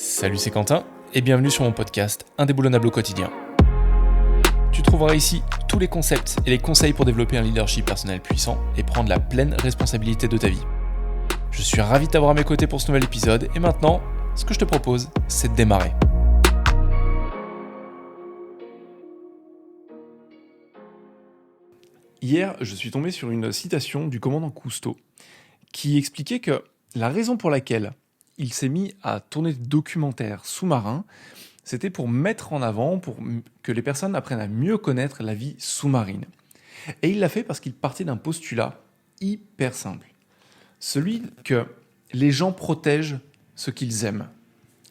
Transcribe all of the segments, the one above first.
Salut, c'est Quentin et bienvenue sur mon podcast Indéboulonnable au quotidien. Tu trouveras ici tous les concepts et les conseils pour développer un leadership personnel puissant et prendre la pleine responsabilité de ta vie. Je suis ravi de t'avoir à mes côtés pour ce nouvel épisode et maintenant, ce que je te propose, c'est de démarrer. Hier, je suis tombé sur une citation du commandant Cousteau qui expliquait que la raison pour laquelle il s'est mis à tourner des documentaires sous-marins, c'était pour mettre en avant, pour que les personnes apprennent à mieux connaître la vie sous-marine. Et il l'a fait parce qu'il partait d'un postulat hyper simple. Celui que les gens protègent ce qu'ils aiment.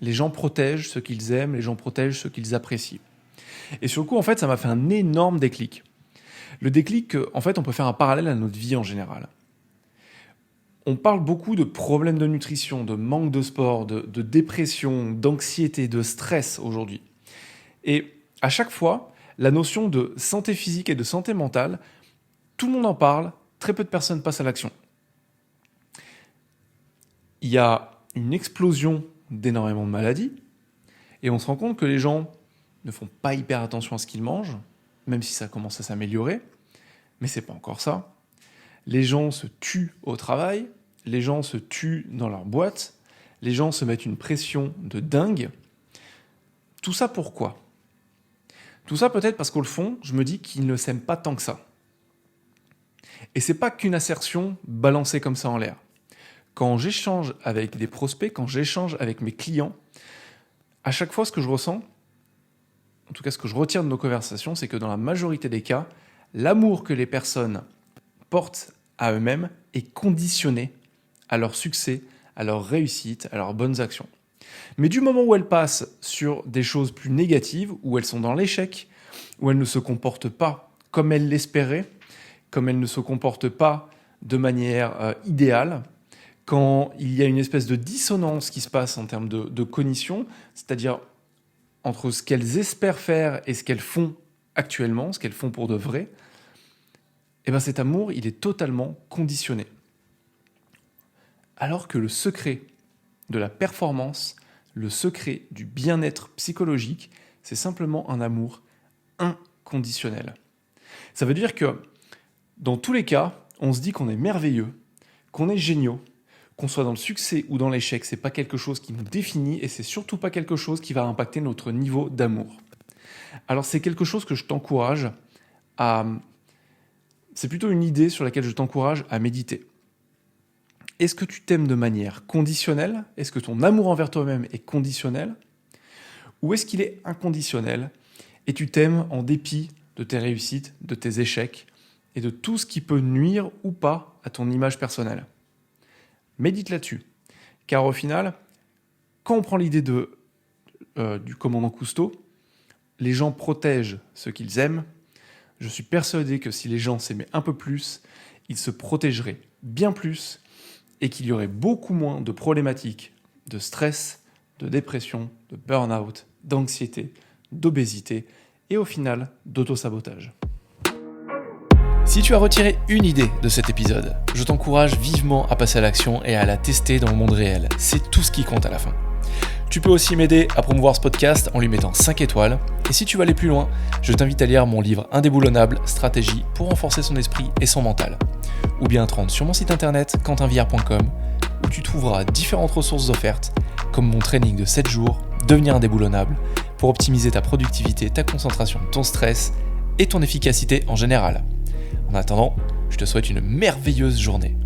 Les gens protègent ce qu'ils aiment, les gens protègent ce qu'ils apprécient. Et sur le coup, en fait, ça m'a fait un énorme déclic. Le déclic, en fait, on peut faire un parallèle à notre vie en général. On parle beaucoup de problèmes de nutrition, de manque de sport, de dépression, d'anxiété, de stress aujourd'hui. Et à chaque fois, la notion de santé physique et de santé mentale, tout le monde en parle, très peu de personnes passent à l'action. Il y a une explosion d'énormément de maladies et on se rend compte que les gens ne font pas hyper attention à ce qu'ils mangent, même si ça commence à s'améliorer, mais c'est pas encore ça. Les gens se tuent au travail, les gens se tuent dans leur boîte, les gens se mettent une pression de dingue. Tout ça pourquoi ? Tout ça peut-être parce qu'au fond, je me dis qu'ils ne s'aiment pas tant que ça. Et c'est pas qu'une assertion balancée comme ça en l'air. Quand j'échange avec des prospects, quand j'échange avec mes clients, à chaque fois ce que je ressens, en tout cas ce que je retiens de nos conversations, c'est que dans la majorité des cas, l'amour que les personnes portent à eux-mêmes est conditionné à leur succès, à leur réussite, à leurs bonnes actions. Mais du moment où elles passent sur des choses plus négatives, où elles sont dans l'échec, où elles ne se comportent pas comme elles l'espéraient, comme elles ne se comportent pas de manière idéale, quand il y a une espèce de dissonance qui se passe en termes de cognition, c'est-à-dire entre ce qu'elles espèrent faire et ce qu'elles font actuellement, ce qu'elles font pour de vrai, et bien cet amour, il est totalement conditionné. Alors que le secret de la performance, le secret du bien-être psychologique, c'est simplement un amour inconditionnel. Ça veut dire que dans tous les cas, on se dit qu'on est merveilleux, qu'on est géniaux, qu'on soit dans le succès ou dans l'échec, c'est pas quelque chose qui nous définit et c'est surtout pas quelque chose qui va impacter notre niveau d'amour. Alors c'est quelque chose que je t'encourage à... C'est plutôt une idée sur laquelle je t'encourage à méditer. Est-ce que tu t'aimes de manière conditionnelle ? Est-ce que ton amour envers toi-même est conditionnel ? Ou est-ce qu'il est inconditionnel et tu t'aimes en dépit de tes réussites, de tes échecs et de tout ce qui peut nuire ou pas à ton image personnelle ? Médite là-dessus. Car au final, quand on prend l'idée du commandant Cousteau, les gens protègent ce qu'ils aiment. Je suis persuadé que si les gens s'aimaient un peu plus, ils se protégeraient bien plus et qu'il y aurait beaucoup moins de problématiques de stress, de dépression, de burn-out, d'anxiété, d'obésité et au final d'autosabotage. Si tu as retiré une idée de cet épisode, je t'encourage vivement à passer à l'action et à la tester dans le monde réel. C'est tout ce qui compte à la fin. Tu peux aussi m'aider à promouvoir ce podcast en lui mettant 5 étoiles. Et si tu veux aller plus loin, je t'invite à lire mon livre Indéboulonnable, stratégie pour renforcer son esprit et son mental. Ou bien te rendre sur mon site internet quentinvillard.com où tu trouveras différentes ressources offertes comme mon training de 7 jours, devenir indéboulonnable, pour optimiser ta productivité, ta concentration, ton stress et ton efficacité en général. En attendant, je te souhaite une merveilleuse journée.